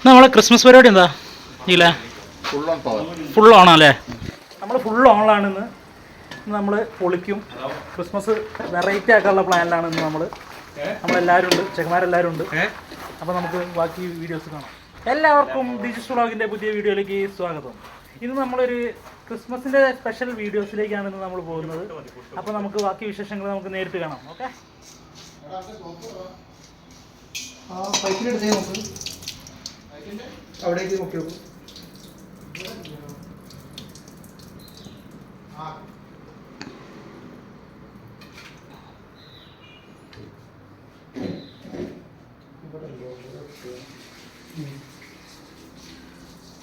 നമ്മളെ ക്രിസ്മസ് പരിപാടി എന്താ ഇല്ലേ? ഫുൾ ഓണല്ലേ? നമ്മൾ ഫുൾ ഓണാണിന്ന്. നമ്മൾ പൊളിക്കും. ക്രിസ്മസ് വെറൈറ്റി ആക്കാനുള്ള പ്ലാനിലാണ് ഇന്ന് നമ്മളെല്ലാവരും ഉണ്ട്, ചെക്കന്മാരെല്ലാവരും ഉണ്ട്. അപ്പോൾ നമുക്ക് ബാക്കി വീഡിയോസ് കാണാം. എല്ലാവർക്കും ഡിജിറ്റൽ വ്ളോഗിൻ്റെ പുതിയ വീഡിയോയിലേക്ക് സ്വാഗതം. ഇന്ന് നമ്മളൊരു ക്രിസ്മസിൻ്റെ സ്പെഷ്യൽ വീഡിയോസിലേക്കാണ് ഇന്ന് നമ്മൾ പോകുന്നത്. അപ്പോൾ നമുക്ക് ബാക്കി വിശേഷങ്ങൾ നമുക്ക് നേരിട്ട് കാണാം. ഓക്കെ, അവിടേക്ക് നോക്കി നോക്കും.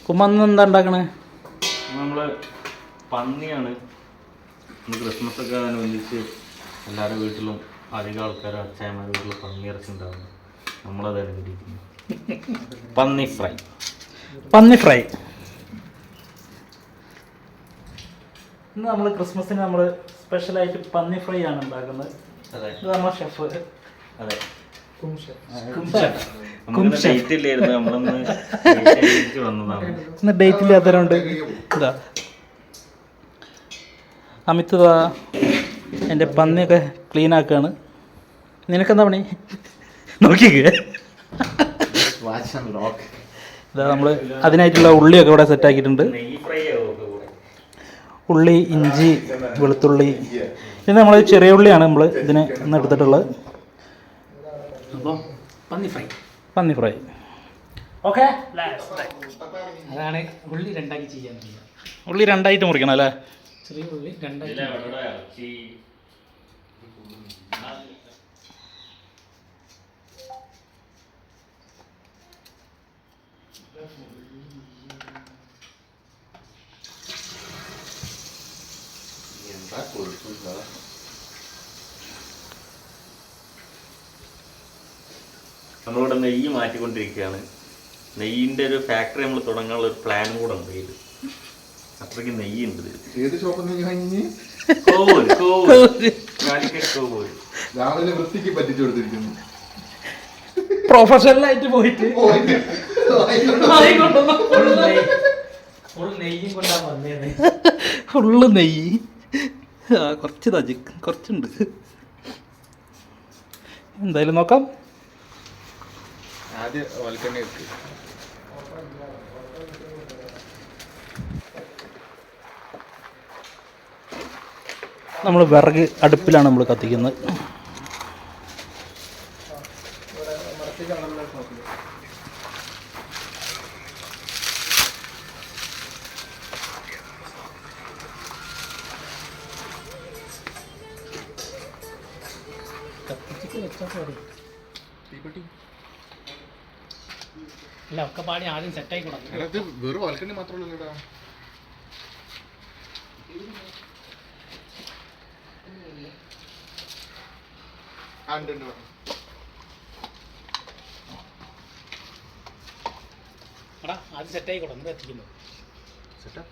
കുമ്മന്ന് എന്താ ഉണ്ടാക്കണേ? നമ്മള് പന്നിയാണ്. ക്രിസ്മസ് ഒക്കെ അനുബന്ധിച്ച് എല്ലാവരുടെ വീട്ടിലും അധികം ആൾക്കാരും അച്ഛന്മാരുടെ വീട്ടിൽ പന്നി ഇറച്ചിണ്ടാവുന്നു. നമ്മളത് അനുകരിക്കുന്നു. പന്നി ഫ്രൈ. ഇന്ന് നമ്മൾ ക്രിസ്മസിന് നമ്മൾ സ്പെഷ്യലായിട്ട് പന്നി ഫ്രൈ ആണ് ഉണ്ടാക്കുന്നത്. ഇത് നമ്മുടെ ഷെഫ്. അതെ, ഇന്ന് ഡേറ്റ് ഇല്ലാത്തവരുണ്ട്. ഇതാ അമിത് എൻ്റെ പന്നിയൊക്കെ ക്ലീൻ ആക്കുകയാണ്. നിനക്കെന്താ പണി? നോക്കിക്കേ. ഇതാ നമ്മൾ അതിനായിട്ടുള്ള ഉള്ളിയൊക്കെ ഇവിടെ സെറ്റാക്കിയിട്ടുണ്ട്. ഉള്ളി, ഇഞ്ചി, വെളുത്തുള്ളി. ഇത് നമ്മൾ ചെറിയ ഉള്ളിയാണ് നമ്മൾ ഇതിന് ഇന്ന് എടുത്തിട്ടുള്ളത്. അപ്പോൾ പന്നി ഫ്രൈ ഓക്കെ. അതാണ് ഉള്ളി രണ്ടാക്കി ചെയ്യാൻ. ഉള്ളി രണ്ടായിട്ട് മുറിക്കണം അല്ലേ? ചെറിയ ഉള്ളി രണ്ടായിട്ട്. നമ്മളിവിടെ നെയ്യ് മാറ്റിക്കൊണ്ടിരിക്കുകയാണ്. നെയ്യിൻ്റെ ഒരു ഫാക്ടറി നമ്മൾ തുടങ്ങാനുള്ള ഒരു പ്ലാനും കൂടെ ഉണ്ട്. ഇത് അത്രയ്ക്ക് നെയ്യുണ്ട്. ഏത് ഷോപ്പ് രാവിലെ വൃത്തിക്ക് പറ്റിച്ചു കൊടുത്തിരിക്കുന്നു. പ്രൊഫഷണലായിട്ട് പോയിട്ട് ഫുള്ള് നെയ്യ്. കുറച്ച് തജി കുറച്ചുണ്ട്. എന്തായാലും നോക്കാം. ആദ്യം വൽക്കണ്ണ എടുത്ത് നമ്മൾ വിറക് അടുപ്പിലാണ് നമ്മൾ കത്തിക്കുന്നത്. അല്ല ഒക്കെ പാടി ആദ്യം സെറ്റായി കൊടുക്കും. വെറും വൽക്കണ്ണി മാത്രമല്ലടാ. എടാ ആദ്യം സെറ്റായി കൊടുക്കും. എത്തിക്കുന്നു സെറ്റാ.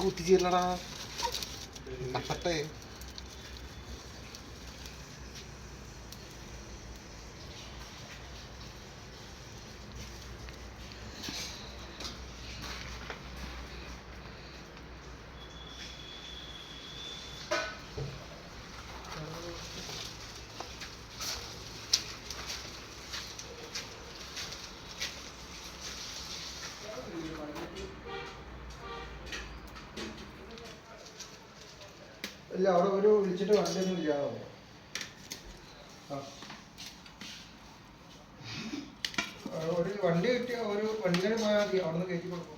കുത്തിച്ചേരില്ലടാ കട്ടട്ടെ. ഇല്ല അവിടെ ഒരു വിളിച്ചിട്ട് വണ്ടി ഒന്നും ഇല്ലാതോ. ഒരു വണ്ടി കിട്ടിയ ഒരു വണ്ടിയിൽ പോയാൽ മതി. അവിടെ നിന്ന് കയറ്റി കൊടുക്കും.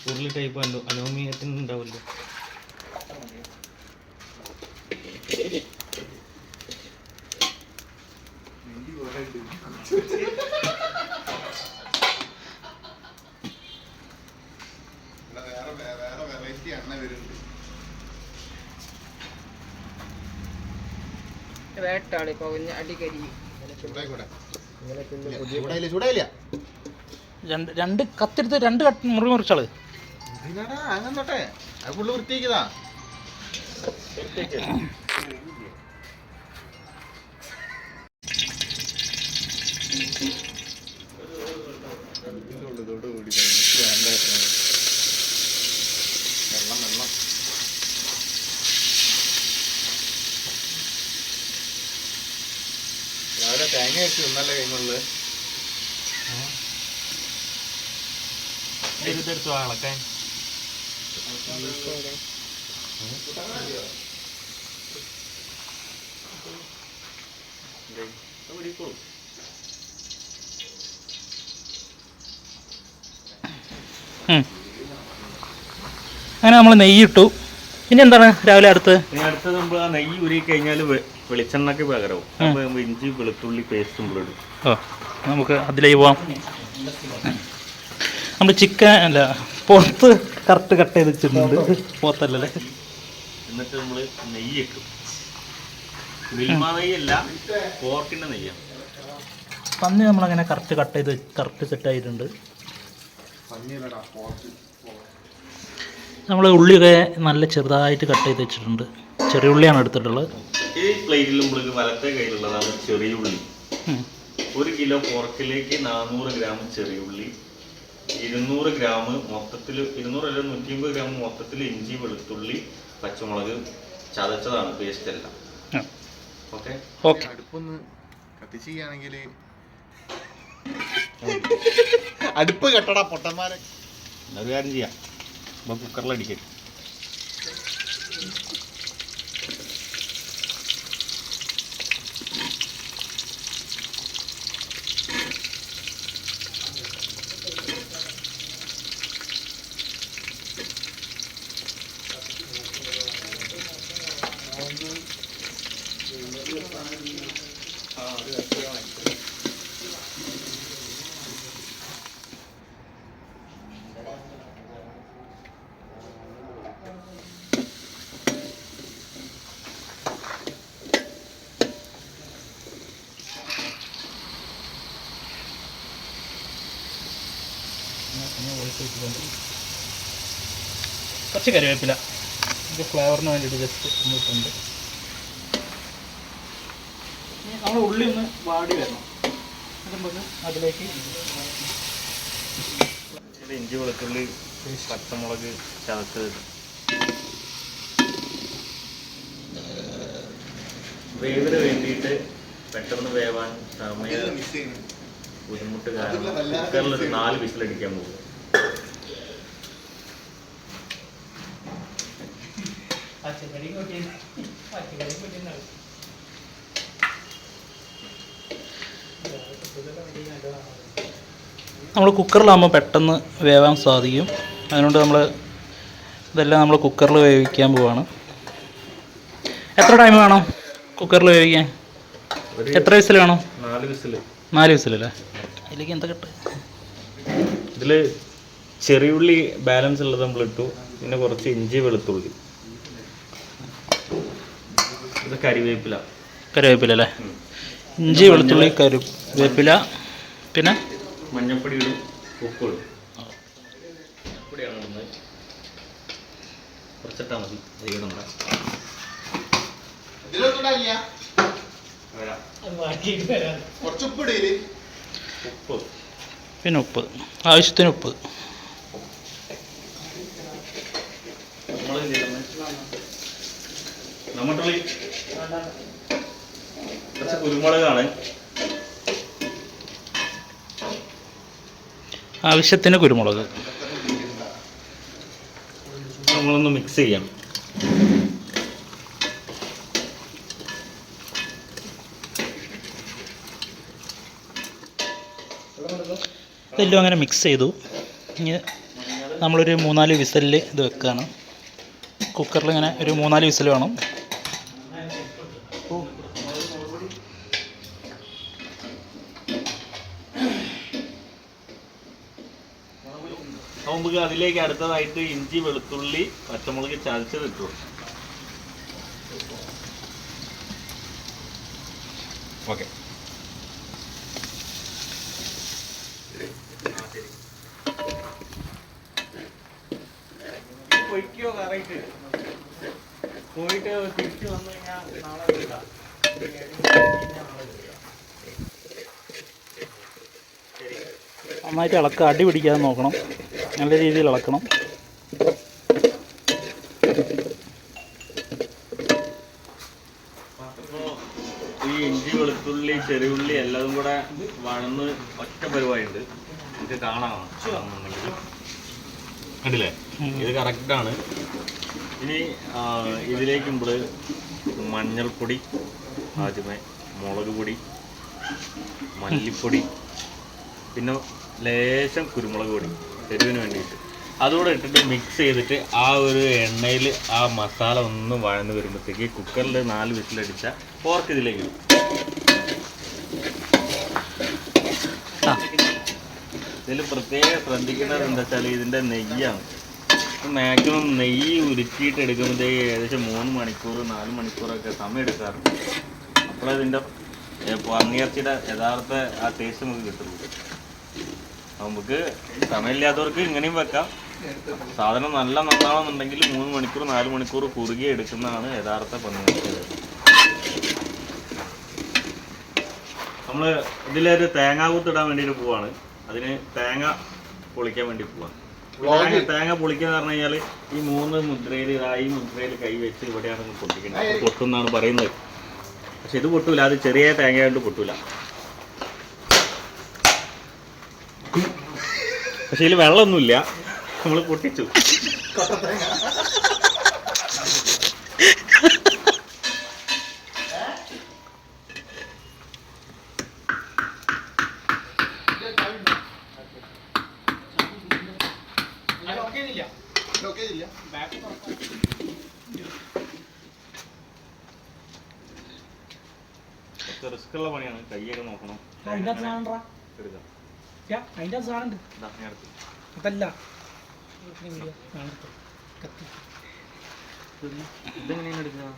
ഉരുളി ടൈപ്പ് അലൂമിനിയത്തിന് ഉണ്ടാവുമല്ലോ. ഇട്ടാളി പൊകഞ്ഞ അടിക്കരി. രണ്ട് കത്തെടുത്ത് 2 കട്ട് മുറിച്ചാള്. അങ്ങനെ അത് ഫുള്ള് വൃത്തിയാക്കിയതാ. രാവിലെ തേങ്ങ വെച്ച് തിന്നല്ലേ കഴിഞ്ഞുള്ളത്. ഇതെടുത്തു ഇളക്കാൻ. അങ്ങനെ നമ്മൾ നെയ്യിട്ടു. ഇനി എന്താണ് രാവിലെ അടുത്ത്? അടുത്തത് നമ്മൾ ആ നെയ്യ് ഉരുകി കഴിഞ്ഞാൽ വെളിച്ചെണ്ണക്ക് പകരവും അപ്പോൾ ഇഞ്ചി വെളുത്തുള്ളി പേസ്റ്റും ഇടും. ഓ, നമുക്ക് അതിലേക്ക് പോവാം. നമ്മൾ ചിക്കൻ അല്ല പുറത്ത് കറക്റ്റ് കട്ട് ചെയ്ത് വെച്ചിട്ടുണ്ട്, പോത്തല്ലേ. എന്നിട്ട് നമ്മൾ നെയ്യ് ഇട്ടു. മിൽമ നെയ്യല്ല, പോർക്കിൻ്റെ നെയ്യാണ്. പന്നി നമ്മളങ്ങനെ കറക്റ്റ് കട്ട് ചെയ്ത് കറക്റ്റ് സെറ്റായിട്ടുണ്ട്. നമ്മൾ ഉള്ളിയൊക്കെ നല്ല ചെറുതായിട്ട് കട്ട് ചെയ്ത് വെച്ചിട്ടുണ്ട്. ചെറിയ ഉള്ളിയാണ് എടുത്തിട്ടുള്ളത്. ഈ പ്ലേറ്റിൽ നമ്മൾക്ക് വലത്തെ കയ്യിലുള്ളതാണ് ചെറിയ ഉള്ളി. 1 കിലോ പോർക്കിലേക്ക് 400 ഗ്രാം ചെറിയ ഉള്ളി, 200 ഗ്രാം മൊത്തത്തിൽ, 200 അല്ല 150 ഗ്രാം മൊത്തത്തിൽ ഇഞ്ചി വെളുത്തുള്ളി പച്ചമുളക് ചതച്ചതാണ്, പേസ്റ്റ് അല്ല. Okay okay. അടുപ്പൊന്ന് കത്തിക്കുകയാണെങ്കിൽ അടുപ്പ് കെട്ടടാ പൊട്ടന്മാരെ. ഒരു കാര്യം ചെയ്യാം, അപ്പോൾ കുക്കറിലടിക്കും. കുറച്ച് കറിവേപ്പില ഇത് ഫ്ലേവറിന് വേണ്ടിയിട്ട് ജസ്റ്റ് ഇട്ടുണ്ട്. നമ്മൾ ഉള്ളി ഒന്ന് വാടി വരണം. അതിലേക്ക് ഇഞ്ചി വെളുത്തുള്ളി പച്ചമുളക് ചതച്ചത് വേവിന് വേണ്ടിയിട്ട് പെട്ടെന്ന് വേവാൻ സമയം ബുദ്ധിമുട്ട് കാരണം കുക്കറിലൊരു 4 വിസിലടിക്കാൻ പോകും. നമ്മൾ കുക്കറിലാകുമ്പോൾ പെട്ടെന്ന് വേവാൻ സാധിക്കും. അതുകൊണ്ട് ഇതെല്ലാം നമ്മൾ കുക്കറിൽ വേവിക്കാൻ പോവാണ്. എത്ര ടൈം വേണം കുക്കറിൽ വേവിക്കാൻ? എത്ര വിസിൽ വേണം? 4 വിസിൽ. 4 വിസിലല്ലേ? അതിലേക്ക് എന്താ കിട്ടുക? ഇതിൽ ചെറിയുള്ളി ബാലൻസ് ഉള്ളത് നമ്മൾ ഇട്ടു, പിന്നെ കുറച്ച് ഇഞ്ചി വെളുത്തുള്ളി, ഇത് കറിവേപ്പില. കറിവേപ്പില അല്ലേ? ഇഞ്ചി വെളുത്തുള്ളി കറിവേപ്പില, പിന്നെ മഞ്ഞപ്പൊടി ഇടും, ഉപ്പ് ഇടും. പൊടിയാണ് ഒന്ന് കുറച്ചിട്ടാൽ മതി. നമ്മുടെ ഉപ്പ്, പിന്നെ ഉപ്പ്, ആവശ്യത്തിന് ഉപ്പ്. നമ്മട്ടുള്ളി കുറച്ച് കുരുമുളകാണ്. ആവശ്യത്തിന് കുരുമുളക്. നമ്മളൊന്ന് മിക്സ് ചെയ്യാം. ഇതെല്ലാം അങ്ങനെ മിക്സ് ചെയ്തു. ഇനി നമ്മളൊരു 3-4 വിസലിൽ ഇത് വെക്കുകയാണ്. കുക്കറിൽ ഇങ്ങനെ ഒരു 3-4 വിസിൽ വേണം. നമുക്ക് അതിലേക്ക് അടുത്തതായിട്ട് ഇഞ്ചി വെളുത്തുള്ളി പച്ചമുളക് ചതച്ചത് ഇട്ടു. ഓക്കെ. പൊയ്ക്കോ കറക്റ്റ് പോയിട്ട് തിരിച്ചു വന്നു കഴിഞ്ഞാൽ നാളെ വിളിക്കാം. നന്നായിട്ട് ഇളക്കുക, അടി പിടിക്കാതെ നോക്കണം, നല്ല രീതിയിൽ ഇളക്കണം. അപ്പോൾ ഈ ഇഞ്ചി വെളുത്തുള്ളി ചെറിയുള്ളി എല്ലാതും കൂടെ വഴന്ന് ഒറ്റ പരിപാടിയുണ്ട്. നമുക്ക് കാണാം കണ്ടില്ലേ, ഇത് കറക്റ്റാണ്. ഇനി ഇതിലേക്ക് നമ്മൾ മഞ്ഞൾപ്പൊടി, ആദ്യമേ മുളക് പൊടി, മല്ലിപ്പൊടി, പിന്നെ ലേശം കുരുമുളക് പൊടി എരിവിന് വേണ്ടിയിട്ട് അതുകൂടെ ഇട്ടിട്ട് മിക്സ് ചെയ്തിട്ട് ആ ഒരു എണ്ണയിൽ ആ മസാല ഒന്ന് വഴന്ന് വരുമ്പോഴത്തേക്ക് കുക്കറിൽ 4 വിസിലടിച്ച പോർക്ക് ഇതിലേക്ക് ഇടും. ഇതിൽ പ്രത്യേകം ശ്രദ്ധിക്കേണ്ടത് എന്താ വെച്ചാൽ ഇതിൻ്റെ നെയ്യാണ്. മാക്സിമം നെയ്യ് ഉരുക്കിയിട്ട് എടുക്കുമ്പോഴത്തേക്ക് ഏകദേശം 3 മണിക്കൂർ 4 മണിക്കൂറൊക്കെ സമയം എടുക്കാറുണ്ട്. അപ്പോഴതിൻ്റെ പന്നിയിറച്ചിയുടെ യഥാർത്ഥ ആ ടേസ്റ്റ് നമുക്ക് കിട്ടുള്ളൂ. നമുക്ക് സമയമില്ലാത്തവർക്ക് ഇങ്ങനെയും വെക്കാം. സാധനം നല്ല നന്നാണെന്നുണ്ടെങ്കിൽ 3 മണിക്കൂർ 4 മണിക്കൂർ കുറുകി എടുക്കുന്നതാണ് യഥാർത്ഥ പന്നിയിറച്ചി. നമ്മൾ ഇതിലൊരു തേങ്ങാകൂത്തിടാൻ വേണ്ടിയിട്ട് പോവാണ്. അതിന് തേങ്ങ പൊളിക്കാൻ വേണ്ടി പോവാണ്. തേങ്ങ പൊളിക്കാന്ന് പറഞ്ഞു കഴിഞ്ഞാൽ ഈ 3 മുദ്രയിൽ ഈ മുദ്രയിൽ കൈ വെച്ച് ഇവിടെയാണ് പൊട്ടിക്കുന്നത്. പൊട്ടുന്നാണ് പറയുന്നത്. പക്ഷെ ഇത് പൊട്ടൂല, അത് ചെറിയ തേങ്ങയായിട്ട് പൊട്ടൂല. പക്ഷെ ഇതിൽ വെള്ളമൊന്നുമില്ല, നമ്മൾ പൊട്ടിച്ചു. റിസ്ക്കുള്ള പണിയാണ്, കൈയൊക്കെ നോക്കണം. അതിൻ്റെ സാധനം അതല്ല ഇതെങ്ങനെയാണ് എടുക്കുക?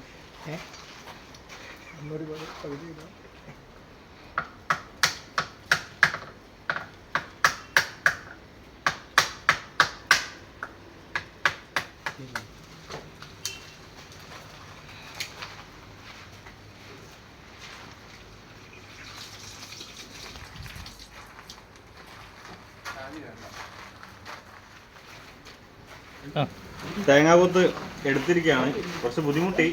തേങ്ങാകൊത്ത് എടുത്തിരിക്കുകയാണ്. കുറച്ച് ബുദ്ധിമുട്ടി,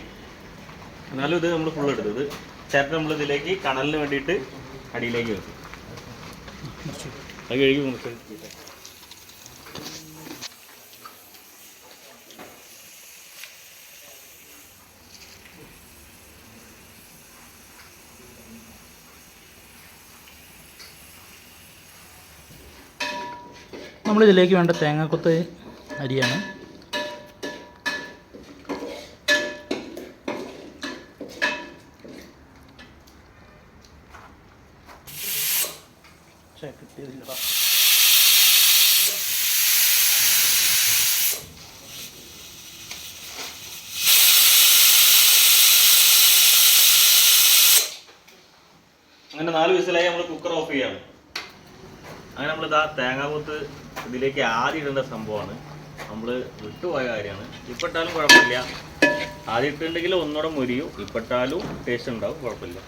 എന്നാലും ഇത് നമ്മൾ ഫുൾ എടുത്തത് ചേർത്ത് നമ്മൾ ഇതിലേക്ക് കണലിന് വേണ്ടിയിട്ട് അടിയിലേക്ക് വെക്കും. അത് കഴുകി നമുക്ക് നമ്മളിതിലേക്ക് വേണ്ട തേങ്ങാക്കൊത്ത് അരിയാണ്. അങ്ങനെ 4 വിസിലായി നമ്മൾ കുക്കർ ഓഫ് ചെയ്യാണ്. അങ്ങനെ നമ്മളിതാ തേങ്ങാകൊത്ത് ഇതിലേക്ക് ആദ്യം ഇടേണ്ട സംഭവമാണ്. നമ്മൾ വിട്ടുപോയ കാര്യമാണ്. ഇപ്പിട്ടാലും കുഴപ്പമില്ല. ആദ്യം ഇട്ടുണ്ടെങ്കിൽ ഒന്നുകൂടെ മുരിയും, ഇപ്പിട്ടാലും ടേസ്റ്റ് ഉണ്ടാവും, കുഴപ്പമില്ല.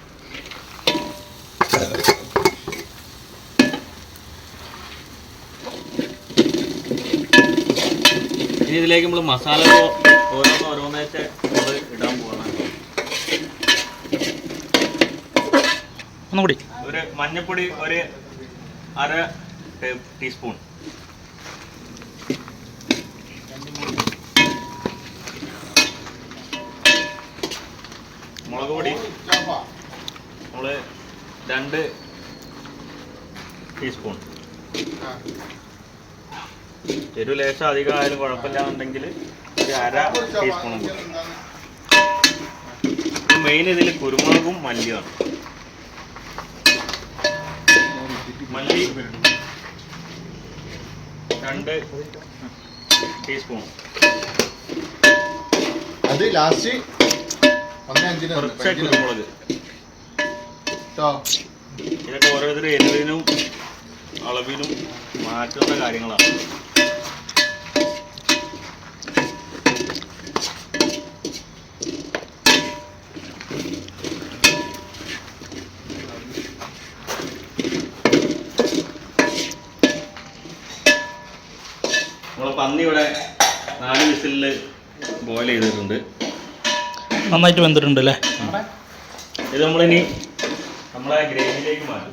ഇനി ഇതിലേക്ക് നമ്മൾ മസാല ഓരോന്നേച്ച് നമ്മൾ ഇടാൻ പോകണം. ഒന്നുകൂടി ഒരു മഞ്ഞപ്പൊടി ഒരു 1/2 ടീസ്പൂൺ, മുളക് പൊടി നമ്മൾ 2 ടീസ്പൂൺ, എരിവ് ലേശം അധികം ആയാലും കുഴപ്പമില്ലാന്നുണ്ടെങ്കിൽ ഒരു 1/2 ടീസ്പൂണും കൂടി. മെയിൻ ഇതിൽ കുരുമുളകും മല്ലിയാണ്. മല്ലി 2 ടീസ്പൂൺ, അത് ലാസ്റ്റ് കുറച്ച് കുരുമുളക് ഇതൊക്കെ ഓരോരുത്തർ എരിവിനും അളവിനും മാറ്റുന്ന കാര്യങ്ങളാണ്. നമ്മളെ പന്നി ഇവിടെ 4 വിസിലിൽ ബോയിൽ ചെയ്തിട്ടുണ്ട്. നന്നായിട്ട് വെന്തിട്ടുണ്ട് അല്ലേ? ഇത് നമ്മളിനി നമ്മളെ ഗ്രേവിയിലേക്ക് മാറ്റും.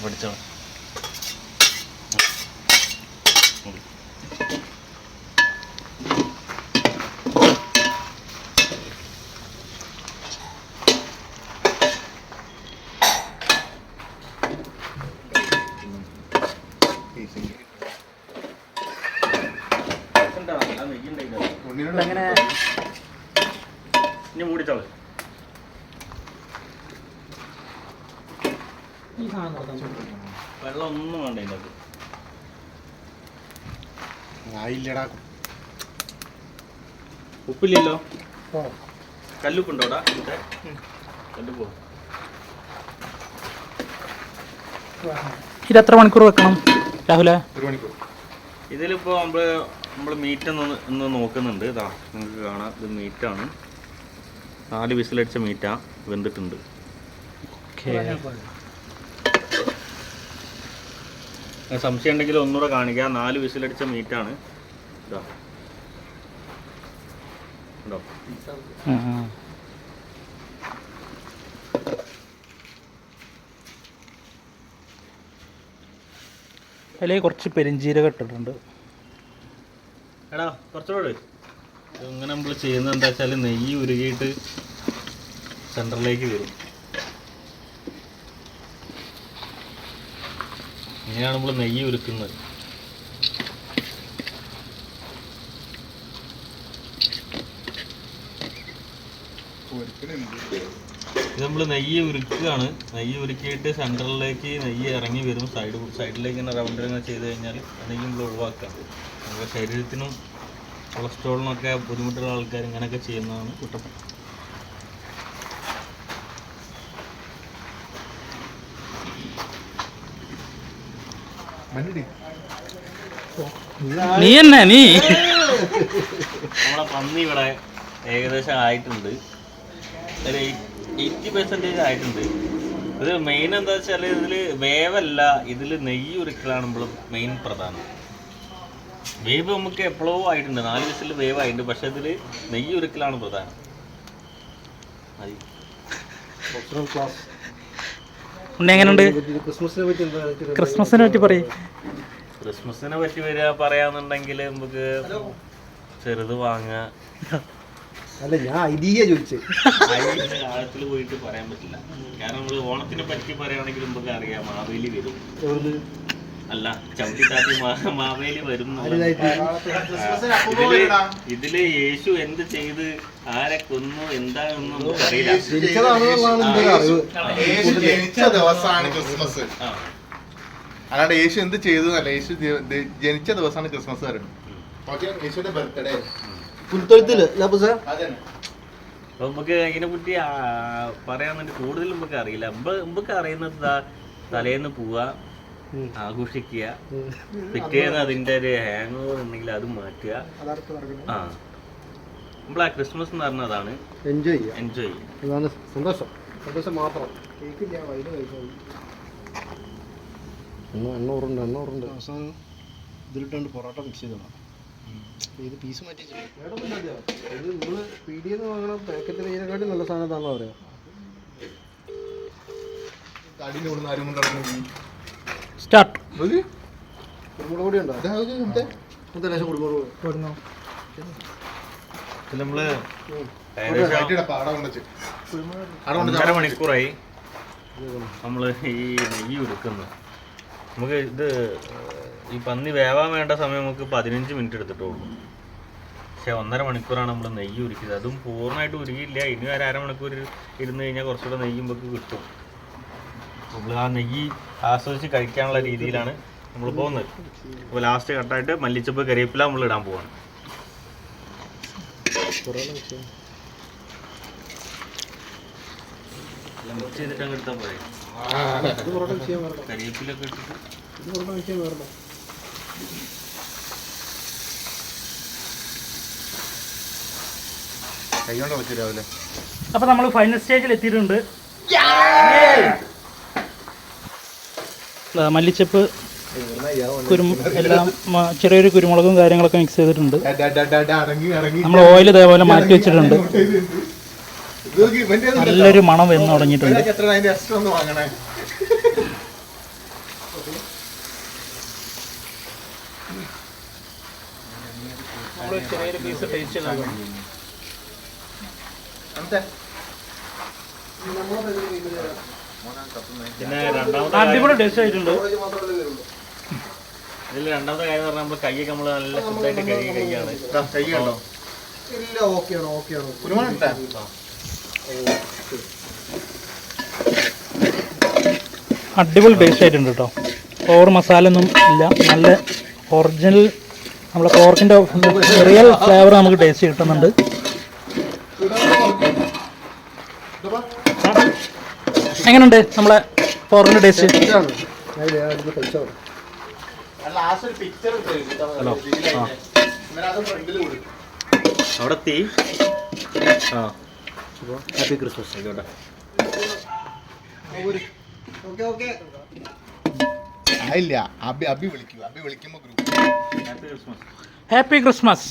പഠിച്ചോ. എങ്ങനെ ഇനി മൂടിച്ചോളെ. വെള്ളം ഒന്നും വേണ്ട ഇതിനകത്ത്. ആയില്ലടാ. ഉപ്പില്ലല്ലോ? കല്ലുപ്പുണ്ടോ അവിടെ? കല്ലുപ്പോ? ഇത് എത്ര മണിക്കൂർ വെക്കണം രാഹുല? 1 മണിക്കൂർ. ഇതിലിപ്പോൾ നമ്മൾ മീറ്റ് ഒന്ന് നോക്കുന്നുണ്ട്. ഇതാ നിങ്ങൾക്ക് കാണാം, ഇത് മീറ്റാണ്. 4 വിസിലടിച്ച മീറ്റാ, വെന്തിട്ടുണ്ട്. സംശയം ഉണ്ടെങ്കിൽ ഒന്നുകൂടെ കാണിക്കാം. 4 വിസിലടിച്ച മീറ്റാണ്. ഇതാ ഉണ്ടോ? അതിലേക്ക് കുറച്ച് പെരിഞ്ചീരകം ഇട്ടിട്ടുണ്ട്. എടാ കുറച്ചുകൂടെ ഇങ്ങനെ നമ്മൾ ചെയ്യുന്നത് എന്താ വെച്ചാൽ നെയ്യ് ഉരുകിയിട്ട് സെൻറ്ററിലേക്ക് വരും. ഇങ്ങനെയാണ് നമ്മൾ നെയ്യ് ഉരുക്കുന്നത്. ഇത് നമ്മൾ നെയ്യ് ഉരുക്കുകയാണ്. നെയ്യ് ഉരുക്കിയിട്ട് സെൻറ്ററിലേക്ക് നെയ്യ് ഇറങ്ങി വരും. സൈഡിലേക്ക് ഇങ്ങനെ റൗണ്ടിൽ ഇങ്ങനെ ചെയ്ത് കഴിഞ്ഞാൽ നെയ്യ് നമ്മൾ ഒഴിവാക്കാം. നമ്മുടെ ശരീരത്തിനും കൊളസ്ട്രോളിനൊക്കെ ബുദ്ധിമുട്ടുള്ള ആൾക്കാർ ഇങ്ങനെയൊക്കെ ചെയ്യുന്നതാണ് കുറ്റം. നീ തന്നെ നീ നമ്മളെ പന്നി ഇവിടെ ഏകദേശം ആയിട്ടുണ്ട്. ഒരു 80% ആയിട്ടുണ്ട്. ഇത് മെയിൻ എന്താ വെച്ചാൽ ഇതിൽ വേവല്ല, ഇതിൽ നെയ്യ് ഉരുക്കലാണ് നമ്മൾ മെയിൻ പ്രധാനം. വേവ് നമുക്ക് എപ്പോഴോ ആയിട്ടുണ്ട്, 4 വിസിൽ വേവ് ആയിട്ടുണ്ട്. പക്ഷെ ഇതിൽ നെയ്യ് ഉരുക്കലാണ് പ്രധാനം. എങ്ങനെയുണ്ട്? ക്രിസ്മസിനെ പറ്റി പറയും. ക്രിസ്മസിനെ പറ്റി പറയാന്നുണ്ടെങ്കിൽ നമുക്ക് ചെറുത് വാങ്ങാ. അല്ല, ഞാൻ ഐതിഹ്യ ചോദിച്ചേ. കാലത്തിൽ പോയിട്ട് പറയാൻ പറ്റില്ല. കാരണം നമ്മൾ ഓണത്തിനെ പറ്റി പറയുകയാണെങ്കിൽ നമുക്ക് അറിയാം, മാവേലി വരും. അല്ല, ചവിട്ടിത്താറ്റി മാവേലി വരും. ഇതില് യേശു എന്ത് ചെയ്ത് ആരെ കൊന്നു എന്താണെന്നും നമുക്ക് അറിയില്ല. യേശു ജനിച്ച ദിവസമാണ് ക്രിസ്മസ്. അല്ലാണ്ട് യേശു എന്ത് ചെയ്തു എന്നല്ല, യേശു ജനിച്ച ദിവസമാണ് ക്രിസ്മസ് പറയുന്നത്. യേശുവിന്റെ ബർത്ത്ഡേ പുൽത്തൊഴുത്തില് അപ്പൊ നമുക്ക് അതിനെ പറ്റി പറയാൻ വേണ്ടി കൂടുതൽ നമുക്ക് അറിയില്ല. നമുക്ക് അറിയുന്നത് തലേന്ന് പോവാ, ആഘോഷിക്കുക, പിറ്റേന്ന് അതിന്റെ ഒരു ഹാങ് ഓവർ ഉണ്ടെങ്കിൽ അത് മാറ്റുക. ആ, നമ്മൾ ആ ക്രിസ്മസ് എന്ന് പറഞ്ഞ അതാണ് എൻജോയ് എൻജോയ് അതാണ് സന്തോഷം. സന്തോഷം മാത്രം. കേക്കില്ല, വൈന് കഴിച്ചാൽ എണ്ണൂറുണ്ട്. അവസാനം ഇതിലിട്ടുണ്ട് പൊറോട്ട മിക്സ് ചെയ്തോളാം. ഇത് പീസ് മാറ്റി ഇത് നമ്മള് പീടിയെന്ന് വാങ്ങണം. പാക്കറ്റിൽ ഇതിനെക്കാട്ടി നല്ല സാധനം താണോ പറയാം. തടിയിൽ കൊടുക്കുന്ന ആരും കൊണ്ടിറങ്ങി സ്റ്റാർട്ട്. കുരുമുളക് പൊടി ഉണ്ടോ? ലേശം കുരുമുളക് പൊടി നമ്മള് പാടം കൊണ്ടുവച്ച് 1.5 മണിക്കൂറായി നമ്മൾ ഈ നെയ്യ് ഉരുക്കുന്നത്. നമുക്ക് ഇത് ഈ പന്നി വേവാൻ വേണ്ട സമയം നമുക്ക് 15 മിനിറ്റ് എടുത്തിട്ടുള്ളൂ. പക്ഷെ 1.5 മണിക്കൂറാണ് നമ്മൾ നെയ്യ് ഉരുക്കിയത്. അതും പൂർണ്ണമായിട്ട് ഉരുകിയില്ല. ഇനി ഒരു 1/2 മണിക്കൂർ ഇരുന്ന് കഴിഞ്ഞാൽ കുറച്ചുകൂടെ നെയ്യ് നമുക്ക് കിട്ടും. നമ്മൾ ആ നെയ്യ് ആസ്വദിച്ച് കഴിക്കാനുള്ള രീതിയിലാണ് നമ്മൾ പോകുന്നത്. അപ്പോൾ ലാസ്റ്റ് കട്ടായിട്ട് മല്ലിച്ചപ്പ് കരിവേപ്പില നമ്മൾ ഇടാൻ പോവാണ്. മിക്സ് ചെയ്തിട്ട് അങ്ങ് എടുത്താൽ പോരെ. കരിവേപ്പിലൊക്കെ ഇട്ടിട്ട് കൈ കൊണ്ട് വെച്ചു രാവിലെ. അപ്പോൾ നമ്മൾ ഫൈനൽ സ്റ്റേജിൽ എത്തിയിട്ടുണ്ട്. മല്ലിച്ചപ്പ് എല്ലാം ചെറിയൊരു കുരുമുളകും കാര്യങ്ങളൊക്കെ മിക്സ് ചെയ്തിട്ടുണ്ട്. നമ്മൾ ഓയിൽ ഇതേപോലെ മാറ്റി വെച്ചിട്ടുണ്ട്. നല്ലൊരു മണം വന്ന് തുടങ്ങിയിട്ടുണ്ട്. ചെറിയൊരു പീസ് ടേസ്റ്റ് പിന്നെ രണ്ടാമത്തെ അടിപൊളി ടേസ്റ്റ് ആയിട്ടുണ്ട്. ഇതിൽ രണ്ടാമത്തെ കാര്യം പറഞ്ഞാൽ നമ്മൾ കൈയൊക്കെ നമ്മൾ നല്ല ശുദ്ധമായിട്ട് കഴുകി കഴിയാണ്. കൈ കണ്ടോ? ഇല്ല, ഓക്കെയാണ്. കുരുമുളക് ഇട്ടാ? അടിപൊളി ടേസ്റ്റ് ആയിട്ടുണ്ട് കേട്ടോ. ഓവർ മസാല ഒന്നും ഇല്ല. നല്ല ഒറിജിനൽ നമ്മളെ പോർക്കിൻ്റെ റിയൽ ഫ്ലേവർ നമുക്ക് ടേസ്റ്റ് കിട്ടുന്നുണ്ട്. എങ്ങനെയുണ്ട് നമ്മളെ പോർക്കിൻ്റെ ടേസ്റ്റ്? ഹലോ, അവിടെ തീ. Happy Christmas. ആയിക്കോട്ടെ. ഇല്ല, അബി വിളിക്കുമ്പോ group happy Christmas. Happy Christmas.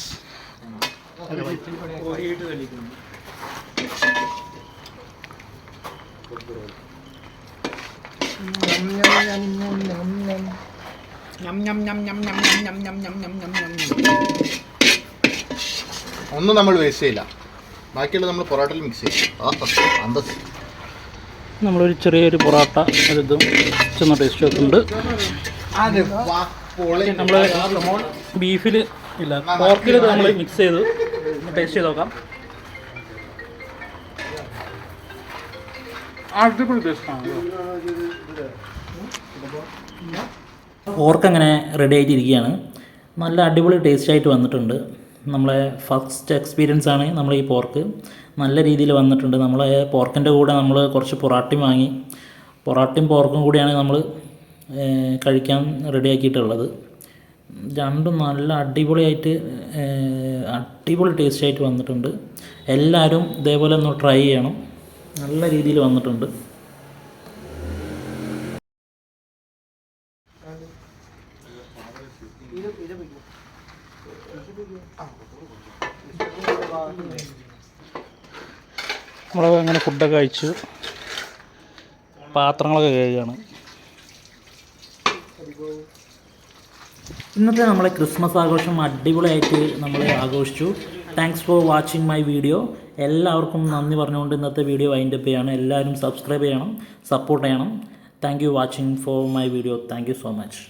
ഒന്നും നമ്മൾ വേസ്റ്റ് ചെയ്യില്ല. ബാക്കിയുള്ളത് നമ്മൾ പൊറോട്ടയിൽ മിക്സ് ചെയ്യും. നമ്മളൊരു ചെറിയൊരു പൊറോട്ട ഒരിതും ചെന്ന ടേസ്റ്റ് വെക്കുന്നുണ്ട്. നമ്മൾ ബീഫിൽ ഇല്ല, പോർക്കിൽ ഇത് നമ്മൾ മിക്സ് ചെയ്ത് ടേസ്റ്റ് ചെയ്ത് നോക്കാം. അടിപൊളി ടേസ്റ്റാണ്. പോർക്ക് അങ്ങനെ റെഡി ആയിട്ടിരിക്കുകയാണ്. നല്ല അടിപൊളി ടേസ്റ്റ് ആയിട്ട് വന്നിട്ടുണ്ട്. നമ്മളെ ഫസ്റ്റ് എക്സ്പീരിയൻസ് ആണ് നമ്മൾ ഈ പോർക്ക്. നല്ല രീതിയിൽ വന്നിട്ടുണ്ട്. നമ്മളെ പോർക്കിൻ്റെ കൂടെ നമ്മൾ കുറച്ച് പൊറാട്ടയും വാങ്ങി. പൊറാട്ടയും പോർക്കും കൂടിയാണ് നമ്മൾ കഴിക്കാൻ റെഡിയാക്കിയിട്ടുള്ളത്. രണ്ടും നല്ല അടിപൊളിയായിട്ട് അടിപൊളി ടേസ്റ്റായിട്ട് വന്നിട്ടുണ്ട്. എല്ലാവരും ഇതേപോലെ ഒന്ന് ട്രൈ ചെയ്യണം. നല്ല രീതിയിൽ വന്നിട്ടുണ്ട്. നമ്മൾ അങ്ങനെ ഫുഡൊക്കെ കഴിച്ചു, പാത്രങ്ങളൊക്കെ കഴുകുകയാണ്. ഇന്നത്തെ നമ്മളെ ക്രിസ്മസ് ആഘോഷം അടിപൊളിയായിട്ട് നമ്മൾ ആഘോഷിച്ചു. Thanks for watching my video. എല്ലാവർക്കും നന്ദി പറഞ്ഞുകൊണ്ട് ഇന്നത്തെ വീഡിയോ വൈൻഡപ്പ് ചെയ്യാണ്. എല്ലാവരും സബ്സ്ക്രൈബ് ചെയ്യണം, സപ്പോർട്ട് ചെയ്യണം. Thank you watching for my video. Thank you so much.